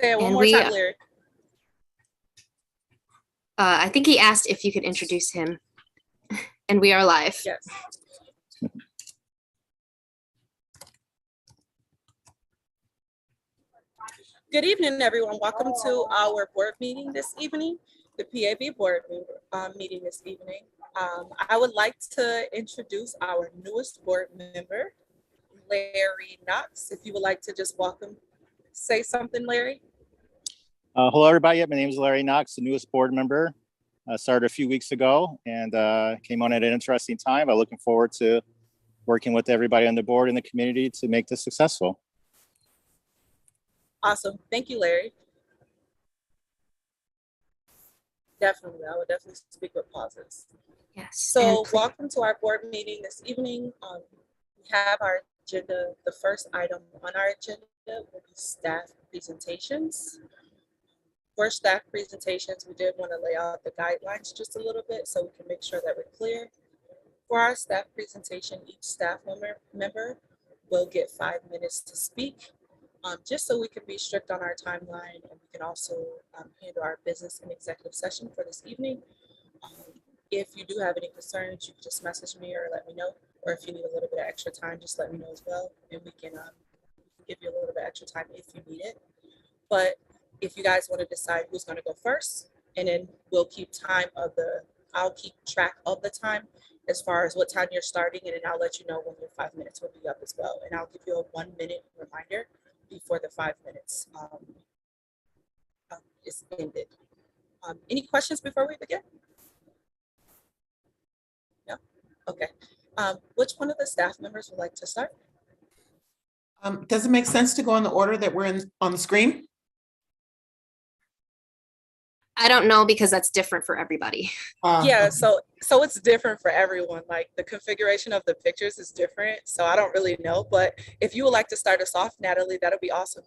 Say it one And more time, Larry. I think he asked if you could introduce him, and we are live. Yes. Good evening, everyone. Welcome to our board meeting this evening, the PAB board meeting this evening. I would like to introduce our newest board member, Larry Knox. If you would like to just welcome, say something, Larry. Hello, everybody. My name is Larry Knox, the newest board member. Started a few weeks ago and came on at an interesting time. I'm looking forward to working with everybody on the board and the community to make this successful. Awesome. Thank you, Larry. Definitely. I would definitely speak with pauses. Yes. So welcome to our board meeting this evening. We have our agenda. The first item on our agenda will be staff presentations. For staff presentations, we did want to lay out the guidelines just a little bit so we can make sure that we're clear. For our staff presentation, each staff member will get 5 minutes to speak, just so we can be strict on our timeline, and we can also handle our business and executive session for this evening. If you do have any concerns, you can just message me or let me know, or if you need a little bit of extra time, just let me know as well, and we can give you a little bit extra time if you need it. But if you guys want to decide who's going to go first, and then we'll keep I'll keep track of the time as far as what time you're starting, and then I'll let you know when your 5 minutes will be up as well. And I'll give you a 1 minute reminder before the 5 minutes is ended. Any questions before we begin? No? Okay. Which one of the staff members would like to start? Does it make sense to go in the order that we're in on the screen? I don't know, because that's different for everybody. Yeah, so it's different for everyone. Like the configuration of the pictures is different. So I don't really know, but if you would like to start us off, Natalie, that'll be awesome.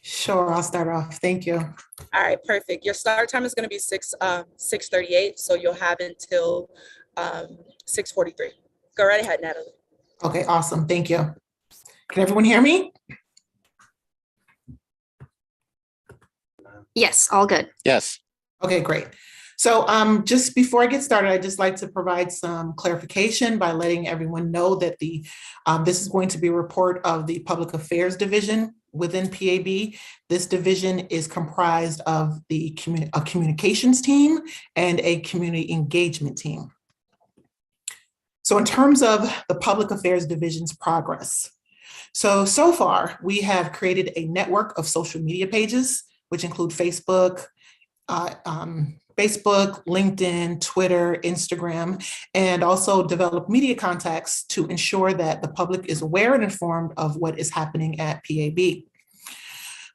Sure, I'll start off. Thank you. All right, perfect. Your start time is going to be 6:38, so you'll have until 6:43. Go right ahead, Natalie. Okay, awesome. Thank you. Can everyone hear me? Yes, all good. Yes. Okay, great. So just before I get started, I'd just like to provide some clarification by letting everyone know that this is going to be a report of the Public Affairs Division within PAB. This division is comprised of a communications team and a community engagement team. So in terms of the Public Affairs Division's progress, so far we have created a network of social media pages, which include Facebook, LinkedIn, Twitter, Instagram, and also develop media contacts to ensure that the public is aware and informed of what is happening at PAB.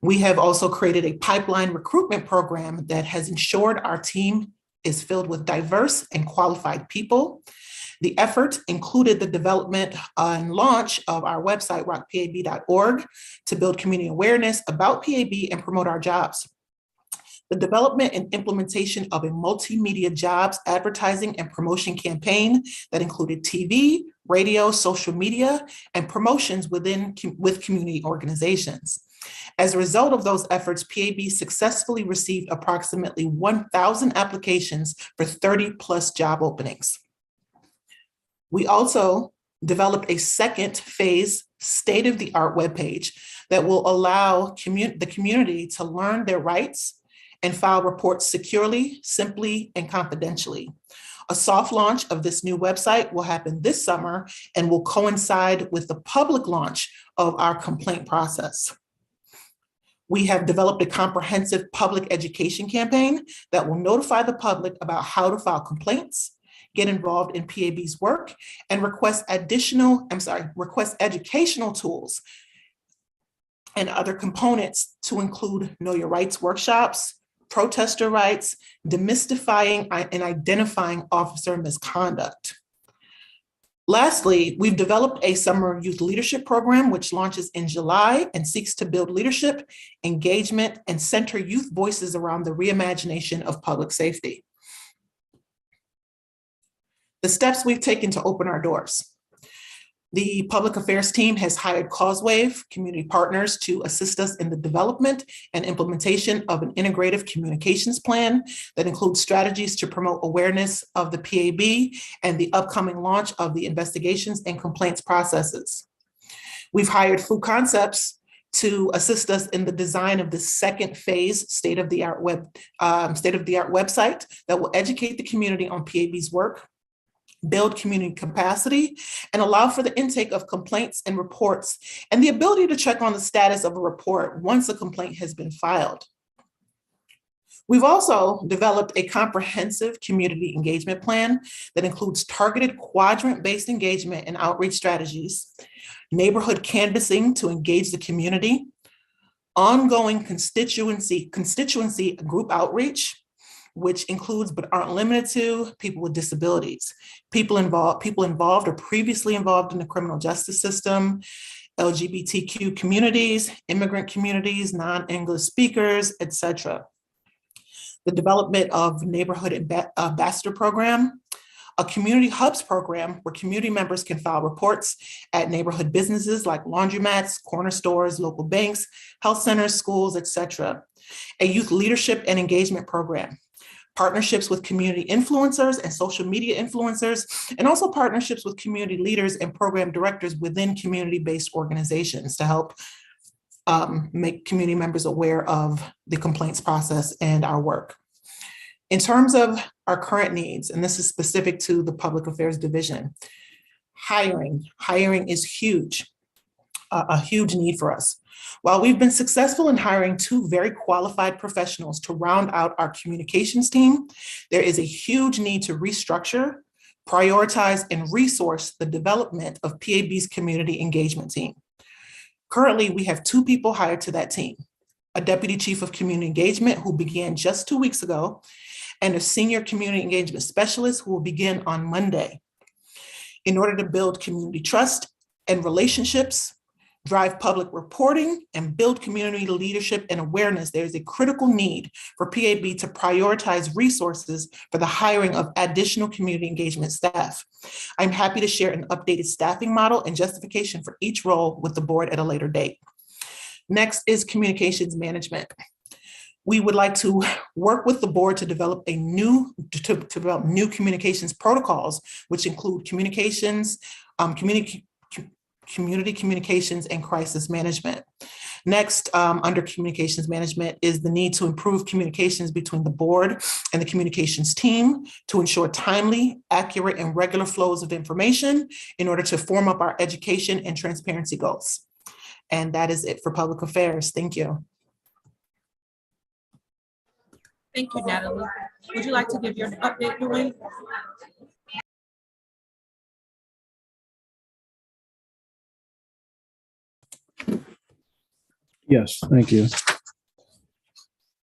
We have also created a pipeline recruitment program that has ensured our team is filled with diverse and qualified people. The effort included the development and launch of our website, rockpab.org, to build community awareness about PAB and promote our jobs. The development and implementation of a multimedia jobs advertising and promotion campaign that included TV, radio, social media, and promotions with community organizations. As a result of those efforts, PAB successfully received approximately 1,000 applications for 30+ job openings. We also developed a second phase state-of-the-art webpage that will allow the community to learn their rights and file reports securely, simply, and confidentially. A soft launch of this new website will happen this summer and will coincide with the public launch of our complaint process. We have developed a comprehensive public education campaign that will notify the public about how to file complaints, get involved in PAB's work, and request educational tools and other components to include Know Your Rights workshops, protester rights, demystifying and identifying officer misconduct. Lastly, we've developed a summer youth leadership program, which launches in July and seeks to build leadership, engagement, and center youth voices around the reimagination of public safety. The steps we've taken to open our doors. The public affairs team has hired Causewave community partners to assist us in the development and implementation of an integrative communications plan that includes strategies to promote awareness of the PAB and the upcoming launch of the investigations and complaints processes. We've hired Food Concepts to assist us in the design of the second phase state-of-the-art website that will educate the community on PAB's work, build community capacity, and allow for the intake of complaints and reports and the ability to check on the status of a report once a complaint has been filed. We've also developed a comprehensive community engagement plan that includes targeted quadrant-based engagement and outreach strategies, neighborhood canvassing to engage the community, ongoing constituency group outreach, which includes but aren't limited to people with disabilities, people involved or previously involved in the criminal justice system, LGBTQ communities, immigrant communities, non-English speakers, etc. The development of neighborhood ambassador program, a community hubs program where community members can file reports at neighborhood businesses like laundromats, corner stores, local banks, health centers, schools, etc. A youth leadership and engagement program, partnerships with community influencers and social media influencers, and also partnerships with community leaders and program directors within community-based organizations to help make community members aware of the complaints process and our work. In terms of our current needs, and this is specific to the Public Affairs Division, hiring is huge, a huge need for us. While we've been successful in hiring 2 very qualified professionals to round out our communications team, there is a huge need to restructure, prioritize, and resource the development of PAB's community engagement team. Currently, we have 2 people hired to that team, a deputy chief of community engagement who began just 2 weeks ago, and a senior community engagement specialist who will begin on Monday. In order to build community trust and relationships, drive public reporting, and build community leadership and awareness, there is a critical need for PAB to prioritize resources for the hiring of additional community engagement staff. I'm happy to share an updated staffing model and justification for each role with the board at a later date. Next is communications management. We would like to work with the board to develop new communications protocols, which include communications, community communications, and crisis management. Next, under communications management is the need to improve communications between the board and the communications team to ensure timely, accurate, and regular flows of information in order to form up our education and transparency goals. And that is it for public affairs. Thank you. Thank you, Natalie. Would you like to give your update, Dwayne? Yes, thank you.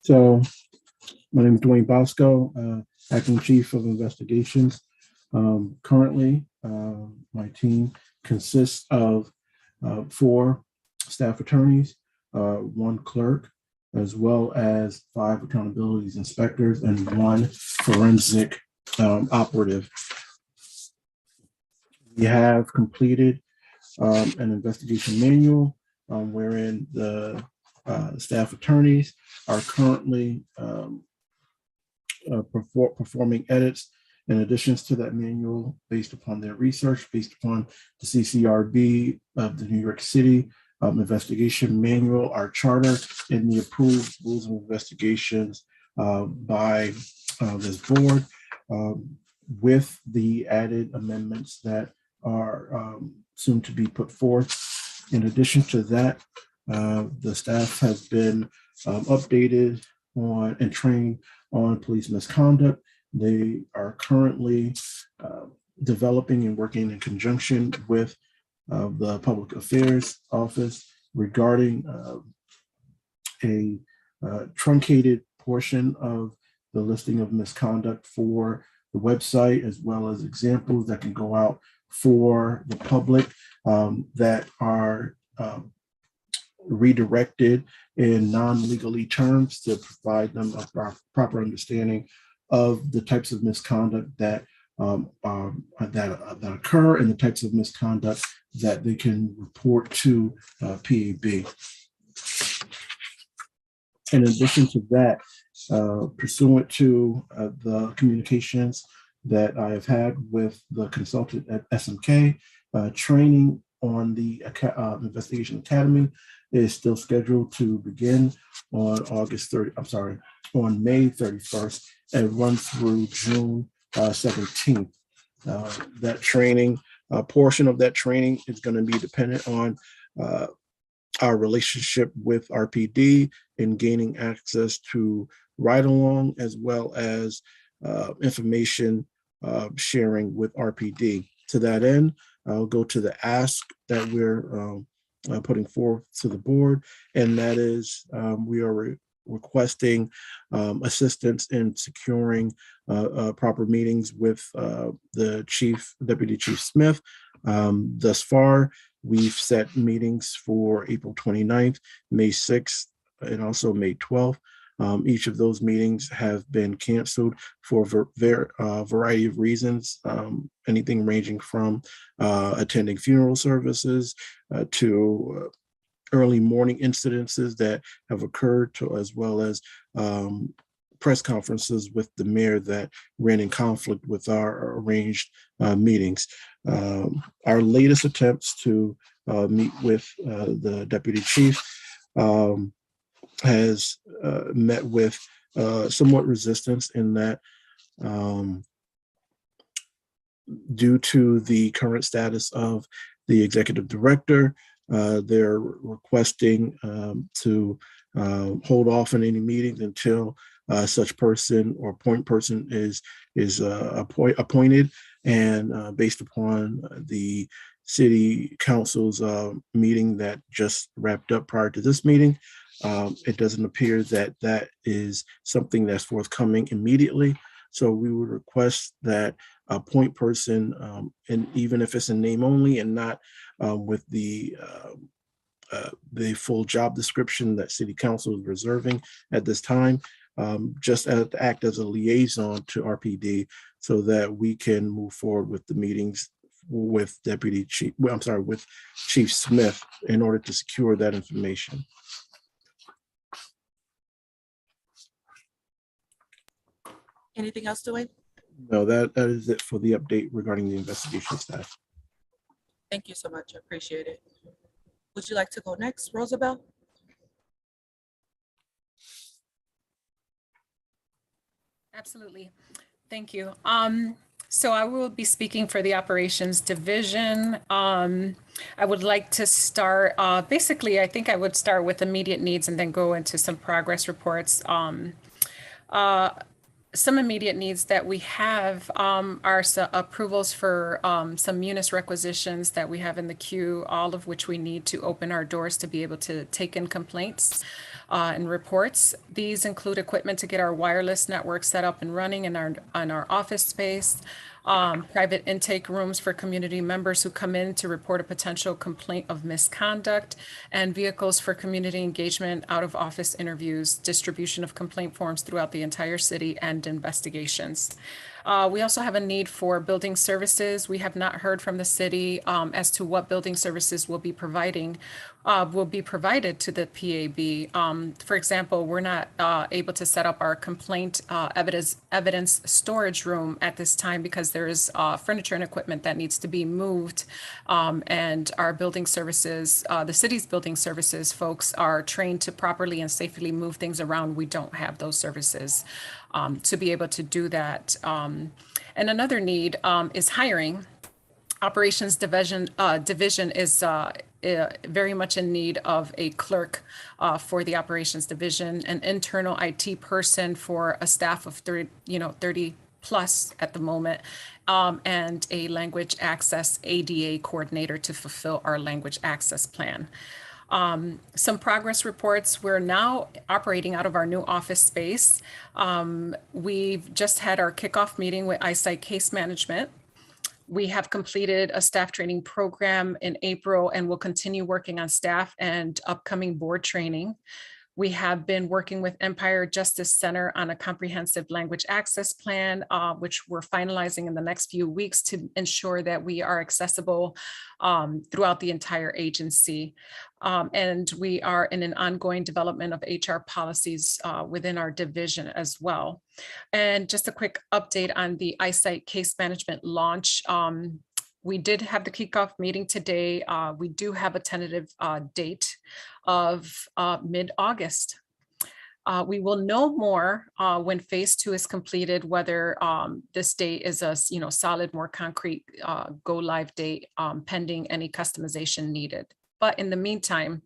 So my name is Dwayne Bosco, Acting Chief of Investigations. Currently, my team consists of 4 staff attorneys, 1 clerk, as well as 5 accountability inspectors and 1 forensic operative. We have completed an investigation manual wherein the staff attorneys are currently performing edits and additions to that manual based upon their research, based upon the CCRB of the New York City investigation manual, our charter, and the approved rules of investigations by this board, with the added amendments that are soon to be put forth. In addition to that, the staff has been updated on and trained on police misconduct. They are currently developing and working in conjunction with the Public Affairs Office regarding a truncated portion of the listing of misconduct for the website, as well as examples that can go out for the public that are redirected in non-legally terms to provide them a proper understanding of the types of misconduct that that occur and the types of misconduct that they can report to PAB. In addition to that, pursuant to the communications that I have had with the consultant at SMK, training on the Investigation Academy is still scheduled to begin on on May 31st and run through June 17th. That training, portion of that training is going to be dependent on our relationship with RPD in gaining access to ride along, as well as information sharing with RPD. To that end, I'll go to the ask that we're putting forth to the board, and that is we are requesting assistance in securing proper meetings with the Deputy Chief Smith. Thus far, we've set meetings for April 29th, May 6th, and also May 12th. Each of those meetings have been canceled for a variety of reasons, anything ranging from attending funeral services to early morning incidences that have occurred, to as well as press conferences with the mayor that ran in conflict with our arranged meetings. Our latest attempts to meet with the deputy chief has met with somewhat resistance in that due to the current status of the executive director, they're requesting to hold off on any meetings until such person or point person is appointed, and based upon the city council's meeting that just wrapped up prior to this meeting, it doesn't appear that that is something that's forthcoming immediately. So we would request that a point person, and even if it's in name only and not with the full job description that City Council is reserving at this time, just act as a liaison to RPD so that we can move forward with the meetings with with Chief Smith in order to secure that information. Anything else, Dwayne? No, that is it for the update regarding the investigation staff. Thank you so much. I appreciate it. Would you like to go next, Rosabelle? Absolutely. Thank you. So I will be speaking for the operations division. I would like to start, basically, I think I would start with immediate needs and then go into some progress reports. Some immediate needs that we have are some approvals for some munis requisitions that we have in the queue, all of which we need to open our doors to be able to take in complaints and reports. These include equipment to get our wireless network set up and running in our office space, private intake rooms for community members who come in to report a potential complaint of misconduct, and vehicles for community engagement, out of office interviews, distribution of complaint forms throughout the entire city, and investigations. We also have a need for building services. We have not heard from the city as to what building services will be provided to the PAB. For example, we're not able to set up our complaint evidence storage room at this time because there is furniture and equipment that needs to be moved. And our building services, the city's building services folks are trained to properly and safely move things around. We don't have those services to be able to do that. And another need is hiring. Operations division is very much in need of a clerk for the operations division, an internal IT person for a staff of 30 plus at the moment, and a language access ADA coordinator to fulfill our language access plan. Some progress reports. We're now operating out of our new office space. We've just had our kickoff meeting with eyesight case management. We have completed a staff training program in April and will continue working on staff and upcoming board training. We have been working with Empire Justice Center on a comprehensive language access plan, which we're finalizing in the next few weeks to ensure that we are accessible throughout the entire agency. And we are in an ongoing development of HR policies within our division as well. And just a quick update on the eyesight case management launch. We did have the kickoff meeting today. We do have a tentative date of mid-August. We will know more when phase 2 is completed, whether this date is a solid, more concrete go live date pending any customization needed. But in the meantime,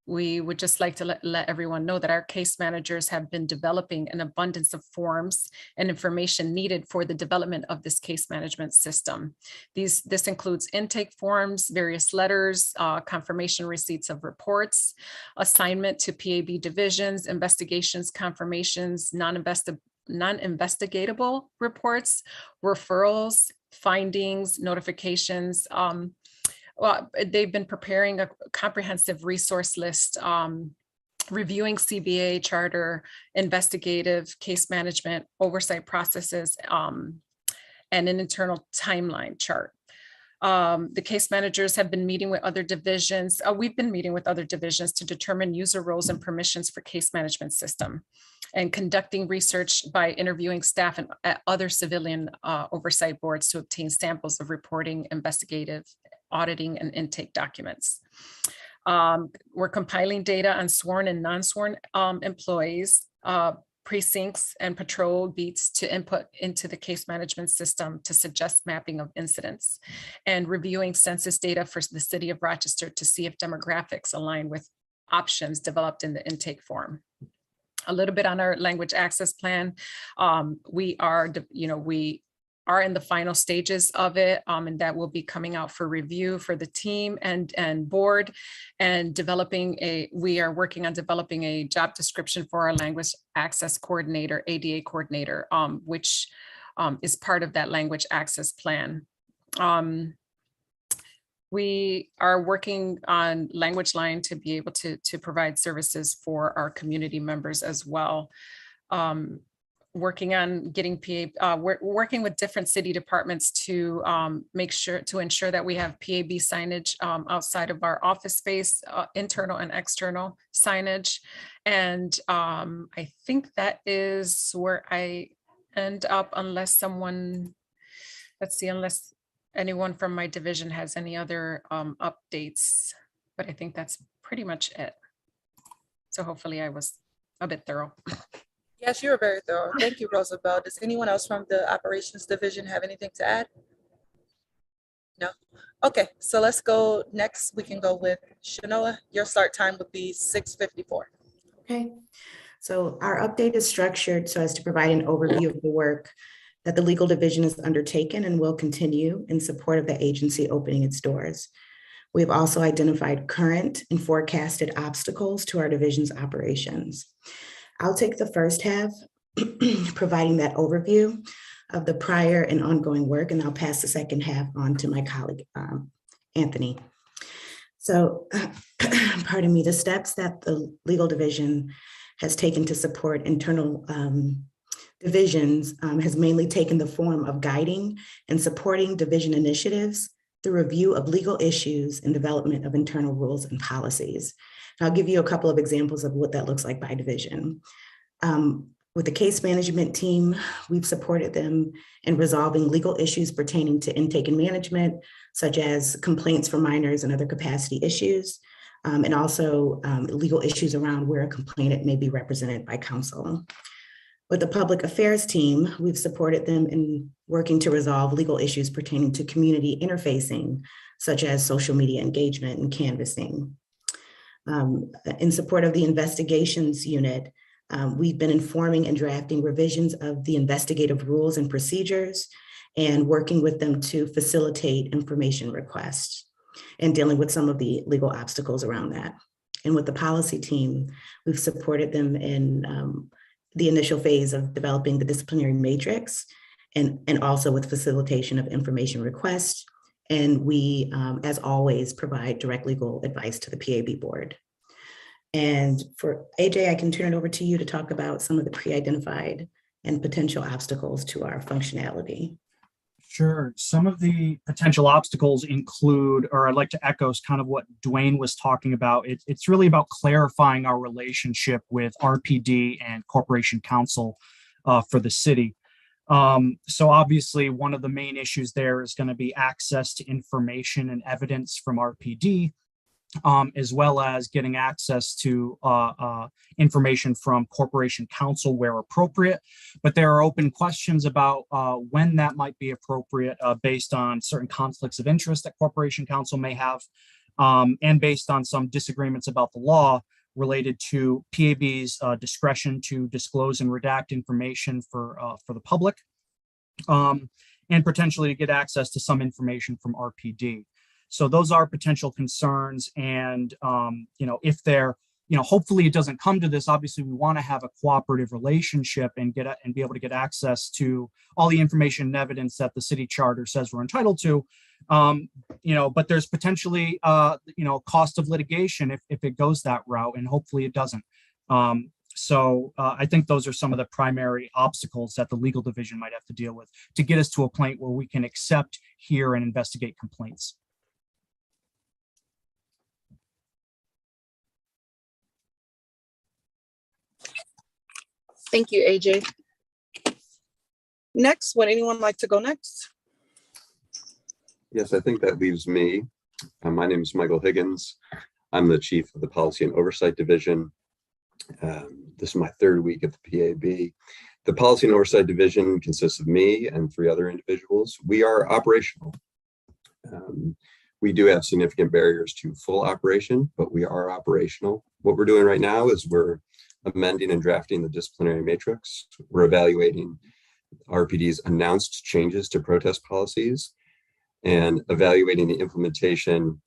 we would just like to let everyone know that our case managers have been developing an abundance of forms and information needed for the development of this case management system. This includes intake forms, various letters, confirmation receipts of reports, assignment to PAB divisions, investigations, confirmations, non-investigatable reports, referrals, findings, notifications. Well, they've been preparing a comprehensive resource list, reviewing CBA charter, investigative case management, oversight processes, and an internal timeline chart. The case managers have been meeting with other divisions. We've been meeting with other divisions to determine user roles and permissions for case management system, and conducting research by interviewing staff and at other civilian oversight boards to obtain samples of reporting, investigative, auditing, and intake documents. We're compiling data on sworn and non-sworn employees, precincts, and patrol beats to input into the case management system to suggest mapping of incidents, and reviewing census data for the city of Rochester to see if demographics align with options developed in the intake form. A little bit on our language access plan. We are in the final stages of it, and that will be coming out for review for the team and board, and we are working on developing a job description for our language access coordinator, ADA coordinator, which is part of that language access plan. We are working on Language Line to be able to provide services for our community members as well. Working on getting we're working with different city departments to ensure that we have PAB signage outside of our office space, internal and external signage. And I think that is where I end up, unless anyone from my division has any other updates, but I think that's pretty much it. So hopefully I was a bit thorough. Yes, you were very thorough. Thank you, Rosabelle. Does anyone else from the operations division have anything to add? No? Okay, so let's go next. We can go with Shanoa. Your start time would be 6:54. Okay, so our update is structured so as to provide an overview of the work that the legal division has undertaken and will continue in support of the agency opening its doors. We've also identified current and forecasted obstacles to our division's operations. I'll take the first half, providing that overview of the prior and ongoing work, and I'll pass the second half on to my colleague, Anthony. So, pardon me, the steps that the legal division has taken to support internal divisions has mainly taken the form of guiding and supporting division initiatives through review of legal issues and development of internal rules and policies. I'll give you a couple of examples of what that looks like by division. With the case management team, we've supported them in resolving legal issues pertaining to intake and management, such as complaints for minors and other capacity issues, and also legal issues around where a complainant may be represented by counsel. With the public affairs team, we've supported them in working to resolve legal issues pertaining to community interfacing, such as social media engagement and canvassing. In support of the investigations unit, we've been informing and drafting revisions of the investigative rules and procedures and working with them to facilitate information requests and dealing with some of the legal obstacles around that. And with the policy team, we've supported them in the initial phase of developing the disciplinary matrix and also with facilitation of information requests. And we, as always, provide direct legal advice to the PAB board. And for AJ, I can turn it over to you to talk about some of the pre-identified and potential obstacles to our functionality. Sure. Some of the potential obstacles include, or I'd like to echo kind of what Dwayne was talking about. It's really about clarifying our relationship with RPD and Corporation Counsel for the city. So obviously, one of the main issues there is going to be access to information and evidence from RPD, as well as getting access to information from Corporation Counsel where appropriate. But there are open questions about when that might be appropriate based on certain conflicts of interest that Corporation Counsel may have, and based on some disagreements about the law related to PAB's discretion to disclose and redact information for the public, and potentially to get access to some information from RPD. So those are potential concerns. And, if they're, hopefully it doesn't come to this. Obviously, we want to have a cooperative relationship and be able to get access to all the information and evidence that the city charter says we're entitled to. But there's potentially, cost of litigation if it goes that route, and hopefully it doesn't. So I think those are some of the primary obstacles that the legal division might have to deal with to get us to a point where we can accept, hear, and investigate complaints. Thank you, AJ. Next, would anyone like to go next? Yes, I think that leaves me. My name is Michael Higgins. I'm the chief of the Policy and Oversight Division. This is my third week at the PAB. The Policy and Oversight Division consists of me and 3 other individuals. We are operational. We do have significant barriers to full operation, but we are operational. What we're doing right now is we're amending and drafting the disciplinary matrix. We're evaluating RPD's announced changes to protest policies and evaluating the implementation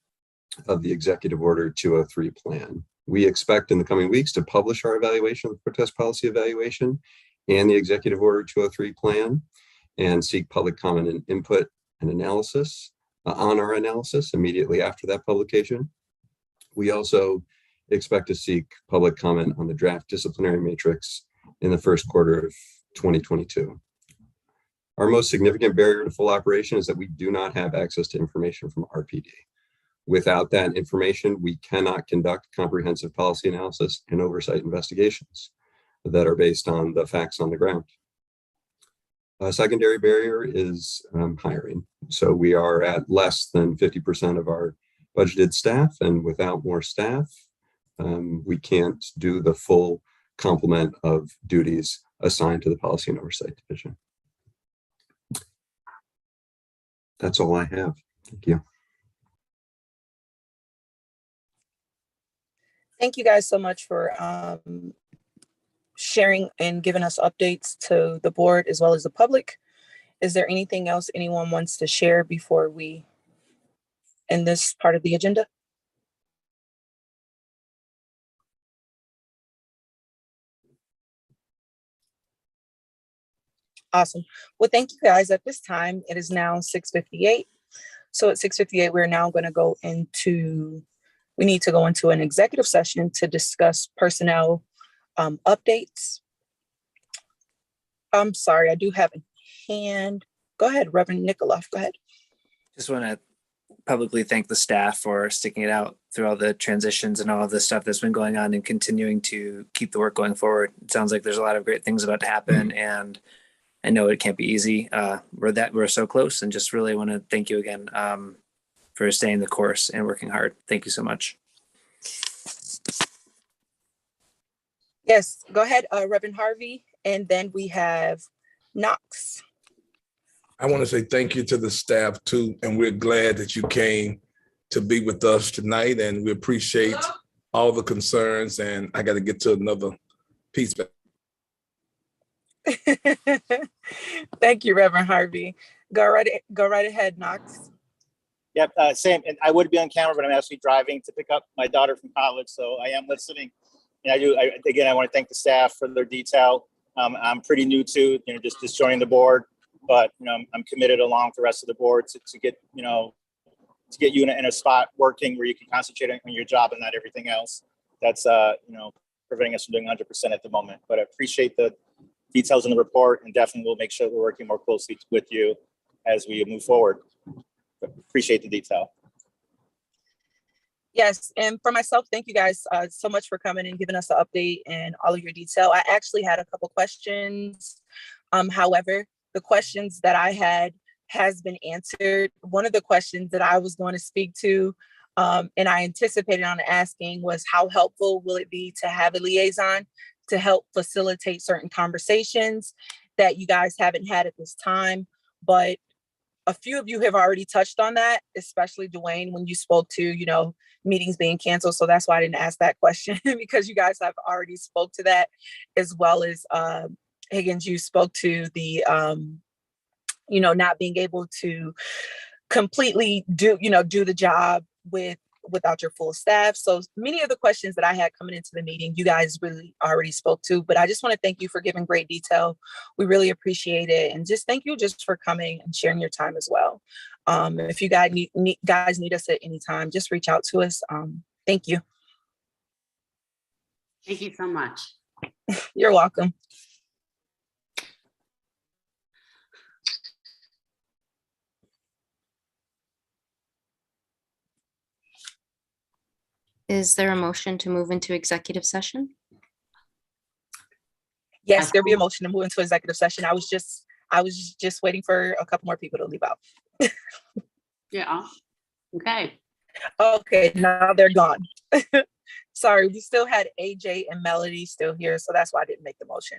of the Executive Order 203 plan. We expect in the coming weeks to publish our evaluation of the protest policy evaluation and the Executive Order 203 plan, and seek public comment and input and analysis on our analysis immediately after that publication. We also expect to seek public comment on the draft disciplinary matrix in the first quarter of 2022. Our most significant barrier to full operation is that we do not have access to information from RPD. Without that information, we cannot conduct comprehensive policy analysis and oversight investigations that are based on the facts on the ground. A secondary barrier is hiring. So we are at less than 50% of our budgeted staff, and without more staff, we can't do the full complement of duties assigned to the Policy and Oversight Division. That's all I have. Thank you. Thank you guys so much for sharing and giving us updates to the board as well as the public. Is there anything else anyone wants to share before we end this part of the agenda? Awesome. Well, thank you guys. At this time, it is now 6:58. So at 6:58, we're now going to go into, we need to go into an executive session to discuss personnel updates. I'm sorry, I do have a hand. Go ahead, Reverend Nikoloff, go ahead. Just want to publicly thank the staff for sticking it out through all the transitions and all of the stuff that's been going on and continuing to keep the work going forward. It sounds like there's a lot of great things about to happen, and I know it can't be easy. We're so close, and just really want to thank you again for staying the course and working hard. Thank you so much. Yes, go ahead, Reverend Harvey, and then we have Knox. I want to say thank you to the staff too, and we're glad that you came to be with us tonight, and we appreciate all the concerns. And I got to get to another piece back. Thank you, Reverend Harvey. Go right ahead, Knox. Yep, same. And I would be on camera, but I'm actually driving to pick up my daughter from college, so I am listening. And I want to thank the staff for their detail. I'm pretty new to, just joining the board, but I'm committed along with the rest of the board to get you in a spot working where you can concentrate on your job and not everything else. that's preventing us from doing 100% at the moment. But I appreciate the details in the report, and definitely we'll make sure we're working more closely with you as we move forward. But appreciate the detail. Yes, and for myself, thank you guys so much for coming and giving us an update and all of your detail. I actually had a couple questions. However, the questions that I had has been answered. One of the questions that I was going to speak to, and I anticipated on asking, was how helpful will it be to have a liaison to help facilitate certain conversations that you guys haven't had at this time? But a few of you have already touched on that, especially Dwayne, when you spoke to, meetings being canceled. So that's why I didn't ask that question because you guys have already spoke to that, as well as Higgins, you spoke to the, not being able to completely do the job without your full staff. So many of the questions that I had coming into the meeting, you guys really already spoke to, but I just want to thank you for giving great detail. We really appreciate it. And just thank you just for coming and sharing your time as well. If you guys need us at any time, just reach out to us. Thank you. Thank you so much. You're welcome. Is there a motion to move into executive session? Yes, there'll be a motion to move into executive session. I was just waiting for a couple more people to leave out. Yeah. Okay. Okay, now they're gone. Sorry, we still had AJ and Melody still here, so that's why I didn't make the motion.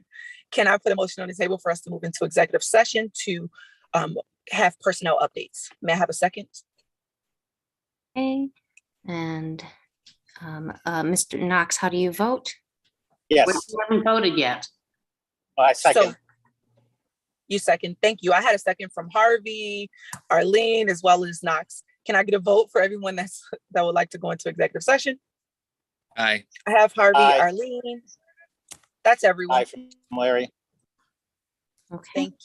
Can I put a motion on the table for us to move into executive session to have personnel updates? May I have a second? Okay, and Mr. Knox, how do you vote? Yes. We haven't voted yet. I second. So, you second. Thank you. I had a second from Harvey, Arlene, as well as Knox. Can I get a vote for everyone that would like to go into executive session? Aye. I have Harvey, Aye. Arlene. That's everyone. Aye from Larry. Okay. Thank